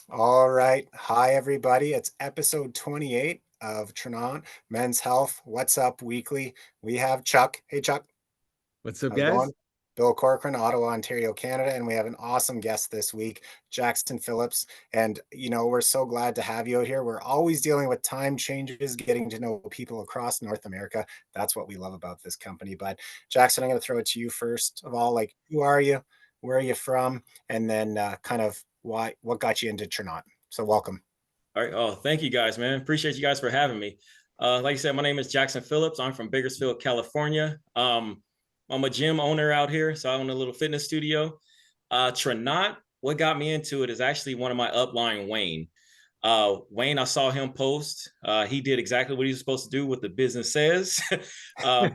All right. Hi, everybody. It's episode 28 of Tranont Men's Health What's Up Weekly. We have Chuck. Hey, Chuck. What's up, How's it going? guys? Bill Corcoran, Ottawa, Ontario, Canada. And we have an awesome guest this week, Jackson Phillips. And, we're so glad to have you out here. We're always dealing with time changes, getting to know people across North America. That's what we love about this company. But, Jackson, I'm going to throw it to you first of all. Like, who are you? Where are you from? And then kind of what got you into Tranont. So, welcome. All right. Oh, thank you guys, man. Appreciate you guys for having me. Like I said, my name is Jackson Phillips. I'm from Bakersfield, California. I'm a gym owner out here, so I own a little fitness studio. Tranont, what got me into it is actually one of my upline, Wayne. Wayne, I saw him post. He did exactly what he was supposed to do, what the business says.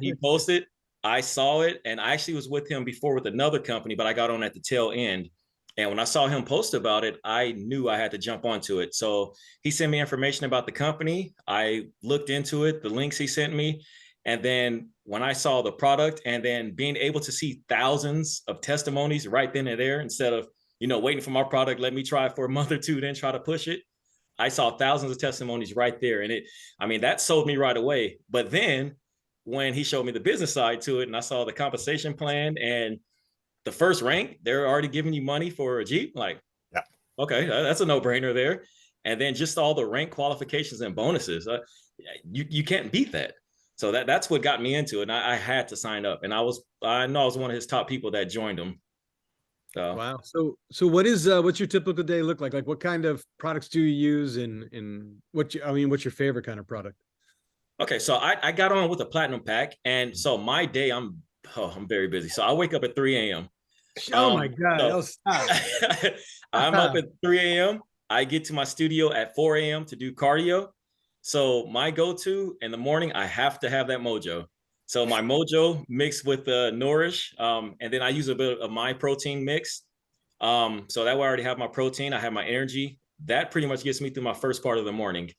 He posted. I saw it, and I actually was with him before with another company, but I got on at the tail end. And when I saw him post about it, I knew I had to jump onto it. So he sent me information about the company. I looked into it, the links he sent me. And then when I saw the product and then being able to see thousands of testimonies right then and there, instead of, waiting for my product, let me try it for a month or two, then try to push it. I saw thousands of testimonies right there. And that sold me right away. But then when he showed me the business side to it and I saw the compensation plan and the first rank, they're already giving you money for a Jeep. Like, Yeah. Okay, that's a no-brainer there. And then just all the rank qualifications and bonuses, you can't beat that. So that's what got me into it. And I had to sign up. And I know I was one of his top people that joined him. So Wow. So what's your typical day look like? Like what kind of products do you use and what's your favorite kind of product? okay, so I got on with a platinum pack. And so my day, I'm very busy. So I wake up at 3 a.m. Oh my God. So Oh, stop. I'm up at 3 a.m. I get to my studio at 4 a.m. to do cardio. So my go-to in the morning, I have to have that Mojo. So my Mojo mixed with the Nourish, and then I use a bit of my protein mix. So that way I already have my protein, I have my energy. That pretty much gets me through my first part of the morning.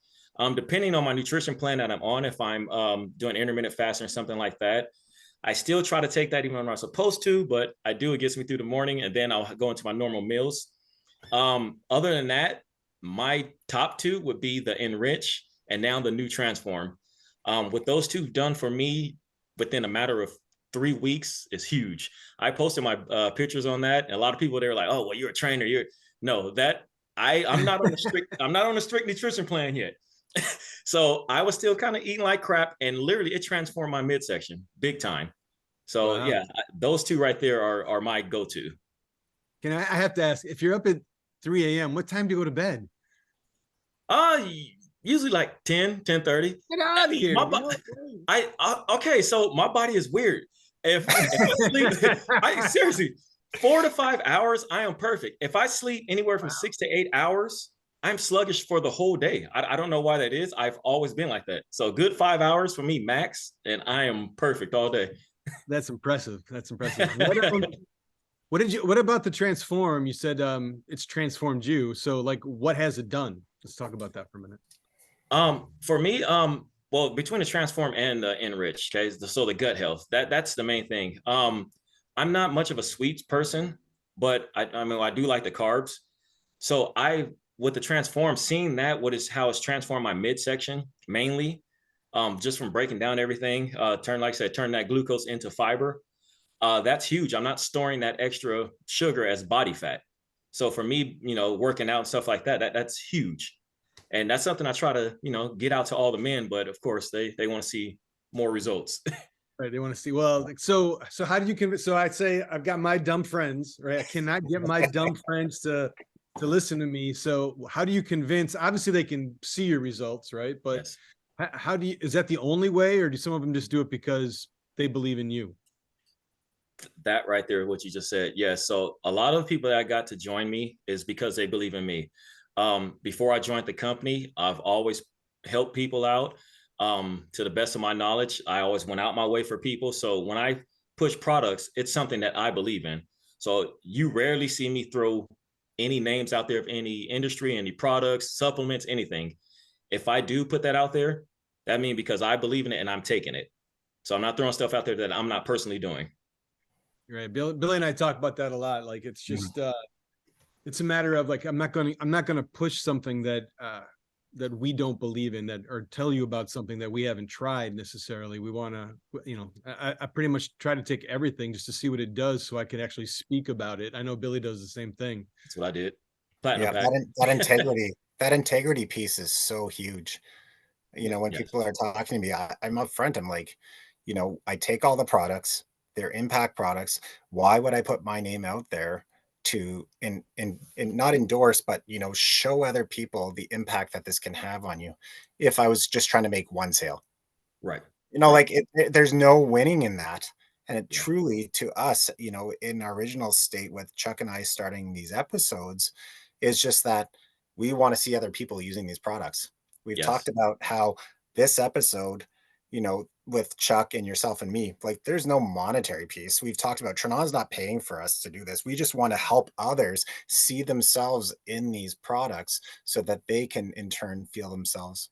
Depending on my nutrition plan that I'm on, if I'm doing intermittent fasting or something like that, I still try to take that even when I'm not supposed to, but I do. It gets me through the morning, and then I'll go into my normal meals. Other than that, my top two would be the Enrich and now the new Transform. With those two done for me within a matter of 3 weeks is huge. I posted my pictures on that, and a lot of people they were like, "Oh, well, you're a trainer. You're no that I'm not on a strict I'm not on a strict nutrition plan yet." So I was still kind of eating like crap, and literally it transformed my midsection big time. So Wow. yeah, those two right there are my go-to. I have to ask, if you're up at 3 a.m., what time do you go to bed? Uh Usually like 10:30. Get out of here. My okay, so my body is weird. If I sleep, I seriously 4 to 5 hours, I am perfect. If I sleep anywhere from 6 to 8 hours, I'm sluggish for the whole day. I don't know why that is. I've always been like that. So good 5 hours for me max, and I am perfect all day. That's impressive. That's impressive. What about the transform? You said it's transformed you. So like what has it done? Let's talk about that for a minute. For me, well, between the transform and the enrich, okay, so the gut health, that's the main thing. I'm not much of a sweets person, but I mean I do like the carbs. So I with the transform, seeing that how it's transformed my midsection mainly, just from breaking down everything, like I said, turn that glucose into fiber. That's huge. I'm not storing that extra sugar as body fat. So for me, working out and stuff like that's huge. And that's something I try to, get out to all the men, but of course they want to see more results. Right. They want to see. Well, so how do you convince? So I'd say I've got my dumb friends, right? I cannot get my dumb friends to listen to me. So how do you convince? Obviously, they can see your results, right? But Yes. how do you? Is that the only way, or do some of them just do it because they believe in you? That right there, what you just said. Yes. Yeah, so a lot of people that I got to join me is because they believe in me. Before I joined the company, I've always helped people out. To the best of my knowledge, I always went out my way for people. So when I push products, it's something that I believe in. So you rarely see me throw any names out there of any industry, any products, supplements, anything. If I do put that out there, that means because I believe in it and I'm taking it. So I'm not throwing stuff out there that I'm not personally doing. Right. Billy and I talk about that a lot. Like it's just it's a matter of like, I'm not going to push something that that we don't believe in, that, or tell you about something that we haven't tried necessarily. We want to, I pretty much try to take everything just to see what it does, so I can actually speak about it. I know Billy does the same thing. That's what I did. Platinum Yeah, pack. that integrity piece is so huge. When Yes. people are talking to me, I'm upfront. I'm like, I take all the products, they're impact products. Why would I put my name out there to and not endorse, but show other people the impact that this can have on you if I was just trying to make one sale? Right. Right. Like there's no winning in that. And it Yeah. truly, to us, in our original state with Chuck and I starting these episodes, is just that we want to see other people using these products. We've Yes. talked about how this episode, with Chuck and yourself and me, like there's no monetary piece. We've talked about Trenont's not paying for us to do this. We just want to help others see themselves in these products so that they can in turn feel themselves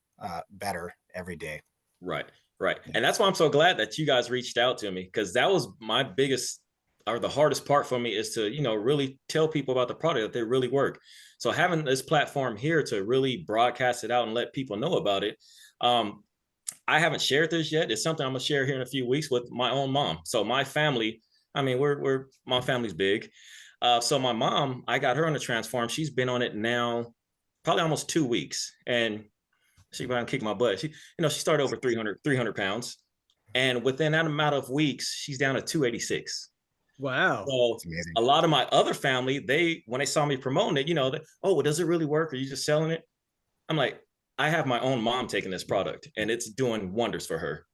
better every day. Right. Right. And that's why I'm so glad that you guys reached out to me, because that was my biggest, or the hardest part for me, is to, really tell people about the product, that they really work. So having this platform here to really broadcast it out and let people know about it. I haven't shared this yet. It's something I'm gonna share here in a few weeks with my own mom. So my family, I mean, my family's big. So my mom, I got her on the Transform. She's been on it now probably almost 2 weeks. And she about to kick my butt. She started over 300 pounds. And within that amount of weeks, she's down to 286. Wow. So It's amazing. a lot of my other family, when they saw me promoting it, oh, well, does it really work? Are you just selling it? I'm like, I have my own mom taking this product, and it's doing wonders for her.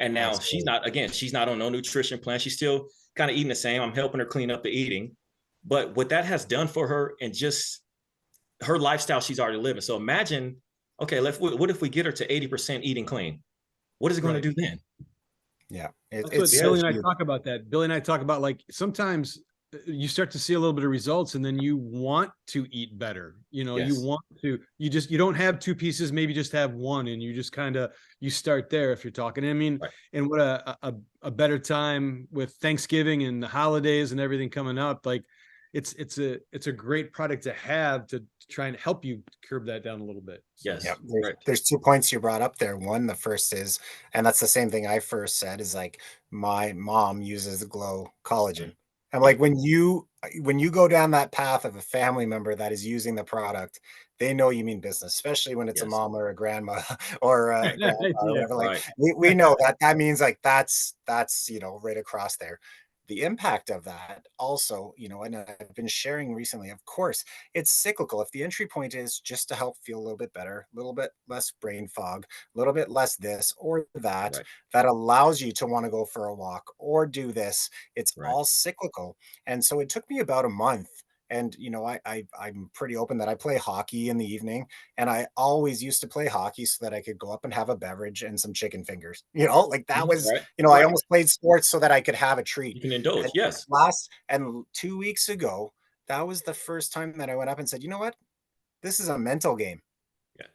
And now she's Absolutely. not on no nutrition plan. She's still kind of eating the same. I'm helping her clean up the eating. But what that has done for her, and just her lifestyle she's already living. So imagine, okay, what if we get her to 80% eating clean? What is it going to Right. do then? Yeah, That's what it's so Billy and I huge. talk about. That Billy and I talk about, like, sometimes you start to see a little bit of results, and then you want to eat better. You Yes. want to, you don't have two pieces, maybe just have one, and you just kind of, you start there if you're talking. I mean, Right. and what a better time with Thanksgiving and the holidays and everything coming up. Like, it's a great product to have to try and help you curb that down a little bit. So. Yes. Yeah, Right. there's 2 points you brought up there. One, the first is, and that's the same thing I first said, is like my mom uses Glow collagen. And like Yep. when you go down that path of a family member that is using the product, they know you mean business, especially when it's a Yes. mom or a grandma or a grandpa or Yeah. whatever. Like Right. we know that means like that's right across there. The impact of that also, and I've been sharing recently, of course, it's cyclical. If the entry point is just to help feel a little bit better, a little bit less brain fog, a little bit less this or that, Right. that allows you to want to go for a walk or do this, it's Right. all cyclical. And so it took me about a month. And I'm pretty open that I play hockey in the evening, and I always used to play hockey so that I could go up and have a beverage and some chicken fingers. Like that was, Right. I Right. almost played sports so that I could have a treat. You can indulge. And Yes. 2 weeks ago, that was the first time that I went up and said, you know what? This is a mental game, Yeah.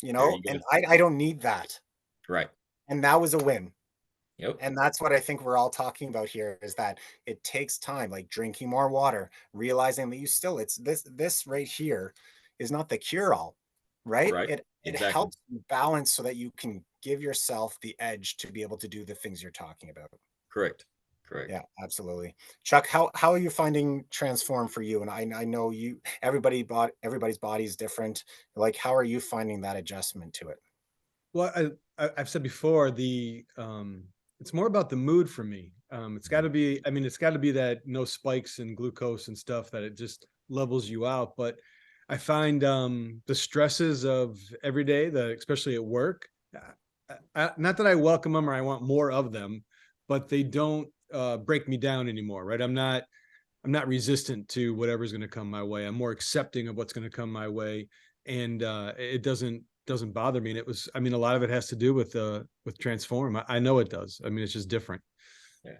There you go. and I don't need that. Right. And that was a win. Yep. And that's what I think we're all talking about here, is that it takes time, like drinking more water, realizing that it's this right here is not the cure all, right? Right. It Exactly. helps you balance so that you can give yourself the edge to be able to do the things you're talking about. Correct. Correct. Yeah, absolutely. Chuck, how are you finding Transform for you? And I know everybody's body is different. Like, how are you finding that adjustment to it? Well, I've said before, it's more about the mood for me. It's got to be, I mean, it's got to be that no spikes in glucose and stuff, that it just levels you out. But I find the stresses of every day, especially at work, not that I welcome them or I want more of them, but they don't break me down anymore, right? I'm not resistant to whatever's going to come my way. I'm more accepting of what's going to come my way, and it doesn't bother me. And it was, I mean, a lot of it has to do with Transform. I know it does. I mean, it's just different. Yeah.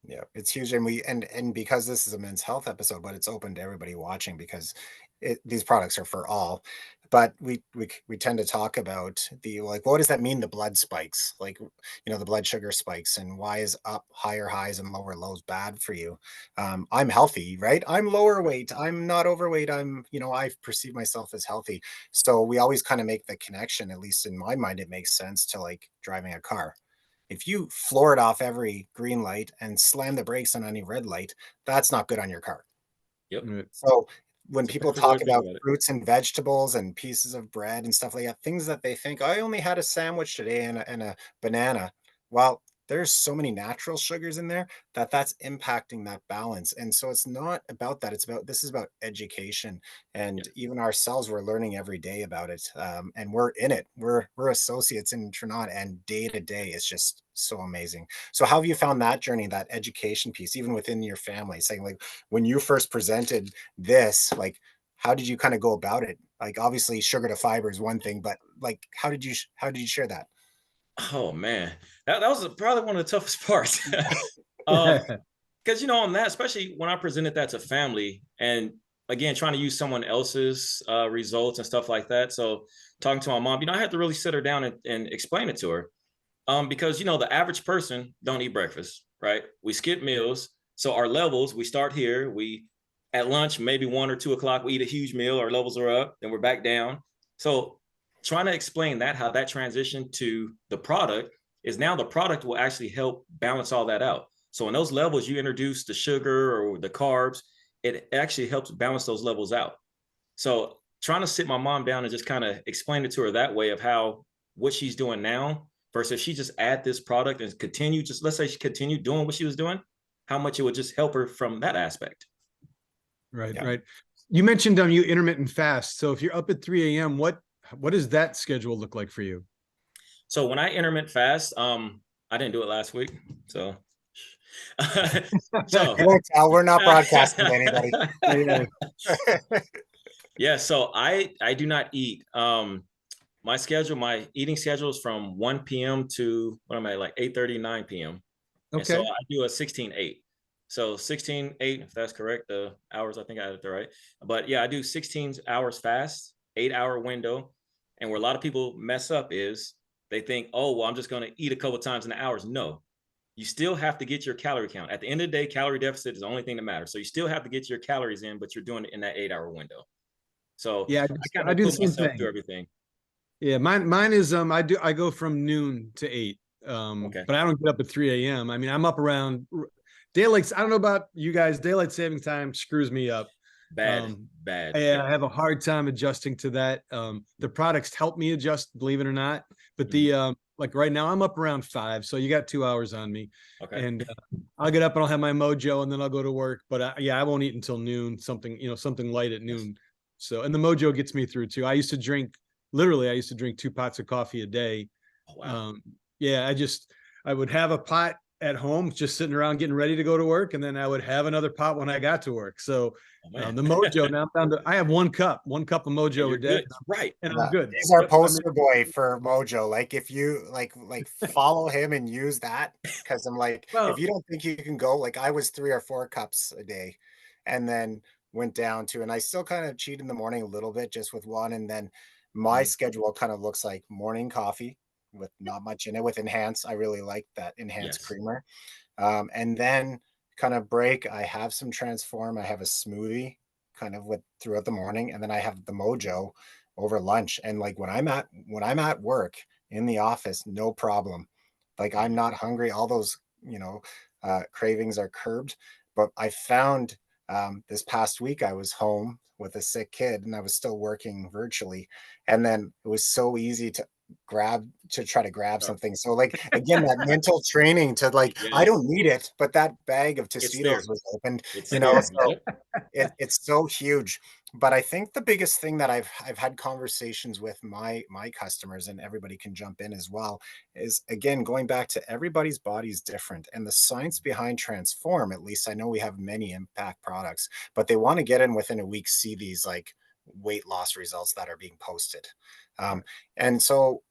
Yeah, it's huge, and and because this is a men's health episode, but it's open to everybody watching because these products are for all. But we tend to talk about the like, what does that mean? The blood spikes, like the blood sugar spikes, and why is up higher highs and lower lows bad for you? I'm healthy, right? I'm lower weight. I'm not overweight. I perceive myself as healthy. So we always kind of make the connection. At least in my mind, it makes sense to like driving a car. If you floor it off every green light and slam the brakes on any red light, that's not good on your car. Yep. Right. So when It's a people perfect way talk to think about about it. fruits and vegetables and pieces of bread and stuff like that, things that they think, I only had a sandwich today and a banana. Well, there's so many natural sugars in there that that's impacting that balance. And so it's not about that. This is about education. Yeah. And even ourselves, we're learning every day about it. And we're in it. We're associates in Tranont, and day to day is just so amazing. So how have you found that journey, that education piece, even within your family? Saying like when you first presented this, like how did you kind of go about it? Like obviously sugar to fiber is one thing, but like how did you share that? Oh man, that was probably one of the toughest parts. um, because on that, especially when I presented that to family, and again trying to use someone else's results and stuff like that. So talking to my mom, I had to really sit her down and explain it to her. Because the average person don't eat breakfast, right? We skip meals, so our levels, we start here. We at lunch, maybe 1 or 2 o'clock, we eat a huge meal. Our levels are up, then we're back down. So trying to explain that, how that transition to the product is, now the product will actually help balance all that out. So in those levels, you introduce the sugar or the carbs, it actually helps balance those levels out. So trying to sit my mom down and just kind of explain it to her that way of how what she's doing now versus if she just add this product and continue, just let's say she continued doing what she was doing, how much it would just help her from that aspect. Right, Yeah. right. You mentioned you intermittent fast. So if you're up at 3 a.m., what does that schedule look like for you? So when I intermittent fast, I didn't do it last week. So so You won't tell. We're not broadcasting to anybody. Yeah. yeah, so I do not eat. My eating schedule is from 1 p.m. to what am I, like 8:30, 9 p.m. And so Okay. I do a 16-8. So 16-8, if that's correct, the hours, I think I had it right. But yeah, I do 16 hours fast, 8 hour window. And where a lot of people mess up is they think, oh, well, I'm just going to eat a couple times in the hours. No, you still have to get your calorie count. At the end of the day, calorie deficit is the only thing that matters. So you still have to get your calories in, but you're doing it in that 8 hour window. So Yeah, I kind I of do the put same myself through thing. everything. Yeah, mine is I go from noon to 8. Okay. But I don't get up at 3 a.m. I mean, I'm up around daylight. I don't know about you guys. Daylight saving time screws me up. Bad, Um, bad. yeah, Yeah. I have a hard time adjusting to that. The products help me adjust, believe it or not. But Mhm. like right now, I'm up around 5, so you got 2 hours on me, Okay. and I'll get up and I'll have my mojo, and then I'll go to work. But yeah, I won't eat until noon. Something light at Yes. noon. So, and the mojo gets me through too. I used to drink 2 pots of coffee a day. Oh, wow. Um, yeah, I would have a pot at home, just sitting around getting ready to go to work, and then I would have another pot when I got to work. So Oh, man. the mojo now I'm down to I have 1 cup of And mojo a you're day, good. Right. and I'm Yeah, good. he's our Yep. I mean, poster boy for Mojo. Like if you like follow him and use that, because I'm like, if well, you don't think you can go, like I was 3 or 4 cups a day, and then went down to, and I still kind of cheat in the morning a little bit just with one, and then my Mhm. schedule kind of looks like morning coffee with not much in it with enhance. I really like that enhanced Yes. creamer. And then kind of break, I have some transform. I have a smoothie kind of with throughout the morning, and then I have the mojo over lunch. And like when I'm at work in the office, no problem. Like Yeah. I'm not hungry. All those, cravings are curbed. But I found this past week I was home with a sick kid and I was still working virtually. And then it was so easy to try to grab Oh, something. So like again, that mental training to like, I yes. don't need it, but that bag of It's Tostitos there. was opened, It's there. so Yep. it's so huge. But I think the biggest thing that I've had conversations with my customers, and everybody can jump in as well, is again going back to everybody's body's different, and the science behind Transform. At least I know we have many impact products, but they want to get in within a week, see these like weight loss results that are being posted. Um, Right. and so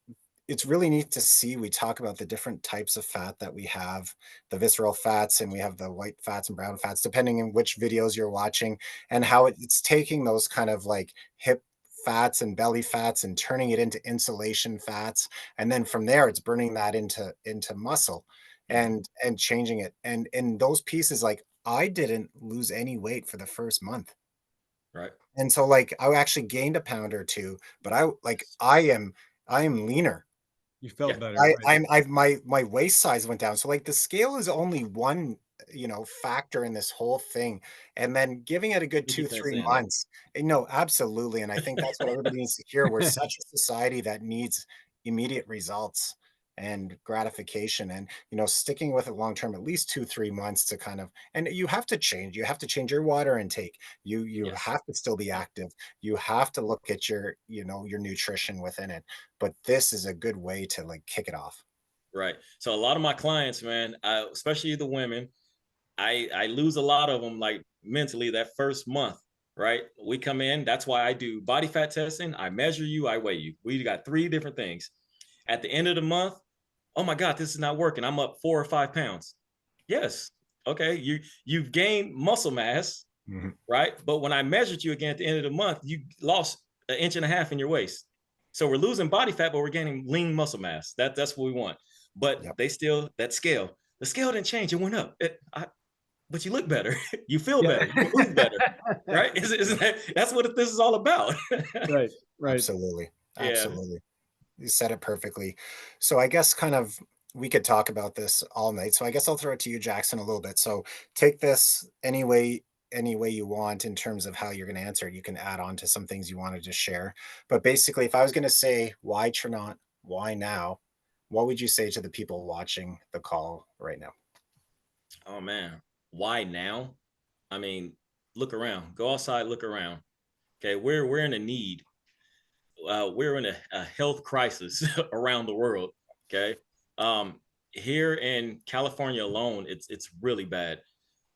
it's really neat to see. We talk about the different types of fat that we have, the visceral fats, and we have the white fats and brown fats, depending on which videos you're watching, and how it's taking those kind of like hip fats and belly fats and turning it into insulation fats. And then from there, it's burning that into muscle Mhm. and changing it. And in those pieces, like I didn't lose any weight for the first month. Right. And so like I actually gained a pound or two, but I am leaner. You Yeah. felt better, right? I've my waist size went down. So like the scale is only one, factor in this whole thing. And then giving it a good 2, 100% 3 saying that. months. No, absolutely. And I think that's what everybody needs to hear. We're such a society that needs immediate results and gratification and sticking with it long term, at least 2, 3 months to kind of, and you have to change. You have to change your water intake. You Yes. have to still be Yeah. active. You have to look at your nutrition within it, but this is a good way to like kick it off. Right. So a lot of my clients, man, especially the women, I lose a lot of them like mentally that first month. Right. We come in. That's why I do body fat testing. I measure you. I weigh you. We got three different things. At the end of the month, oh my God, this is not working. I'm up 4 or 5 pounds. Yes. Okay. You've gained muscle mass, Mhm. right? But when I measured you again at the end of the month, you lost an inch and a half in your waist. So we're losing body fat, but we're gaining lean muscle mass. That's what we want. But Yep. they still that scale. The scale didn't change. It went up. But you look better. You feel Yeah. better. You move better. Right? Isn't that that's what this is all about? Right, right. Absolutely. Yeah. Absolutely. You said it perfectly. So I guess kind of we could talk about this all night. So I guess I'll throw it to you, Jackson, a little bit. So take this any way you want in terms of how you're going to answer it. You can add on to some things you wanted to share. But basically, if I was going to say why Tranont, why now, what would you say to the people watching the call right now? Oh man. Why now? I mean, look around. Go outside, look around. Okay, we're in a need. We're in a health crisis around the world. Okay, here in California alone, it's really bad.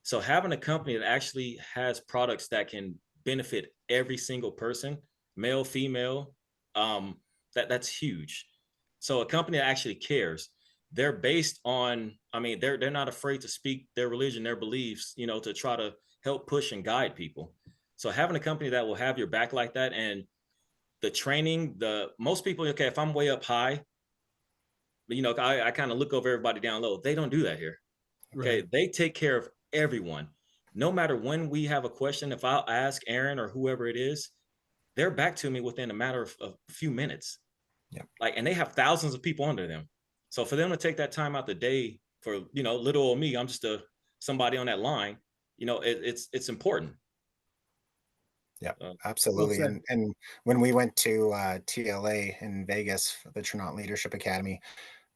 So having a company that actually has products that can benefit every single person, male, female, that's huge. So a company that actually cares. They're based on, I mean, they're not afraid to speak their religion, their beliefs, to try to help push and guide people. So having a company that will have your back like that, and the training, the most people, okay, if I'm way up high, I kind of look over everybody down low. They don't do that here. Okay. Right. They take care of everyone. No matter when we have a question, if I'll ask Aaron or whoever it is, they're back to me within a matter of a few minutes. Yeah. Like, and they have thousands of people under them. So for them to take that time out the day for, little old me, I'm just somebody on that line, it's important. Yeah, Uh, Well absolutely. said. And when we went to TLA in Vegas, the Tranont Leadership Academy,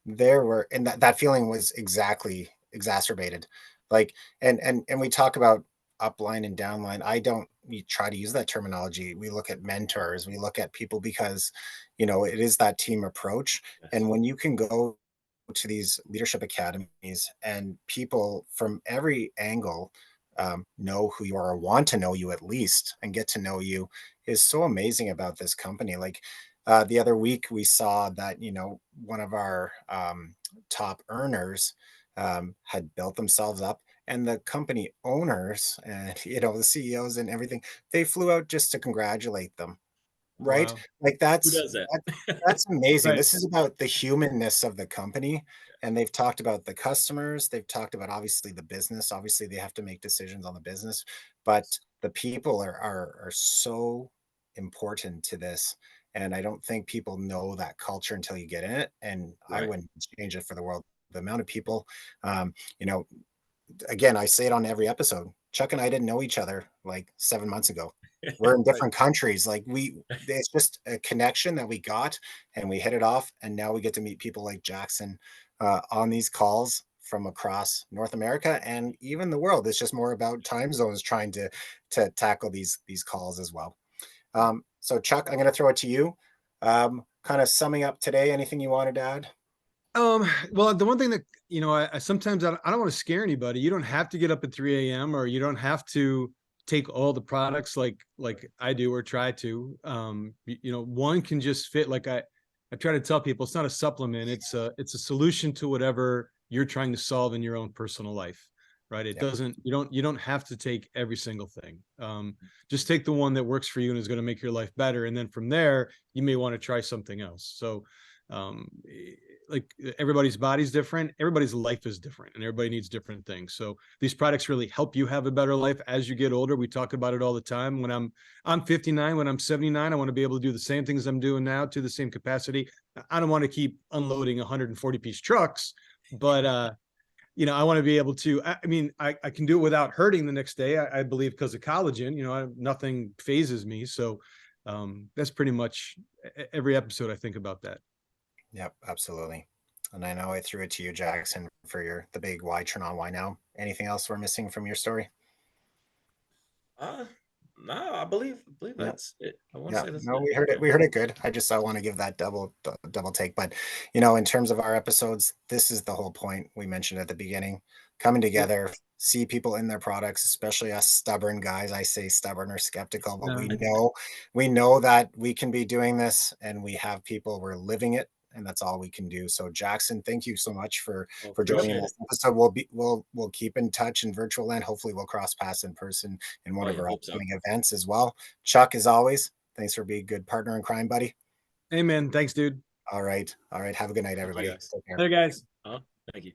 there were, and that feeling was exactly exacerbated. Like, and we talk about upline and downline. I don't we try to use that terminology. We look at mentors, we look at people because, it is that team approach. And yes. when you can go to these leadership academies and people from every angle know who you are or want to know you at least and get to know you is so amazing about this company. Like the other week, we saw that one of our top earners had built themselves up, and the company owners and the CEOs and everything, they flew out just to congratulate them. Right? Wow. Like Who does that? that's amazing. Right. This is about the humanness of the company, and they've talked about the customers, they've talked about obviously the business. Obviously, they have to make decisions on the business, but Yes. the people are so important to this, and I don't think people know that culture until you get in it, and I Right. wouldn't change it for the world. The amount of people, you know, again, I say it on every episode. Chuck and I didn't know each other like 7 months ago. We're in Right. different countries. Like it's just a connection that we got and we hit it off. And now we get to meet people like Jackson on these calls from across North America and even the world. It's just more about time zones trying to tackle these calls as well. So Chuck, I'm going to throw it to you. Kind of summing up today, anything you wanted to add? Well, the one thing that, I sometimes I don't want to scare anybody. You don't have to get up at 3 a.m. or you don't have to take all the products like I do or try to. One can just fit like I try to tell people it's not a supplement. It's a solution to whatever you're trying to solve in your own personal life, right? It Yep. doesn't, you don't have to take every single thing. Just take the one that works for you and is going to make your life better. And then from there, you may want to try something else. So, like everybody's body's different, everybody's life is different, and everybody needs different things. So these products really help you have a better life as you get older. We talk about it all the time. When I'm 59, when I'm 79, I want to be able to do the same things I'm doing now to the same capacity. I don't want to keep unloading 140-piece trucks, but I want to be able to, I mean, I can do it without hurting the next day, I believe, because of collagen. Nothing phases me. So that's pretty much every episode I think about that. Yep, absolutely. And I know I threw it to you, Jackson, for the big why Tranont, why now? Anything else we're missing from your story? No, I believe Yeah. that's it. I want to Yeah, say that's no, it. we heard it. We heard it good. I want to give that double take. But in terms of our episodes, this is the whole point we mentioned at the beginning: coming together, see people in their products, especially us stubborn guys. I say stubborn or skeptical, but we know that we can be doing this, and we have people. We're living it, and that's all we can do. So, Jackson, thank you so much for joining Appreciate this it. episode. We'll keep in touch in virtual land. Hopefully, we'll cross paths in person in one Oh of yeah, our hope so. upcoming events as well. Chuck, as always, thanks for being a good partner in crime, buddy. Amen. Thanks, dude. All right. Have a good night, Thank you everybody. guys. Take care. Hey, guys. Thank you.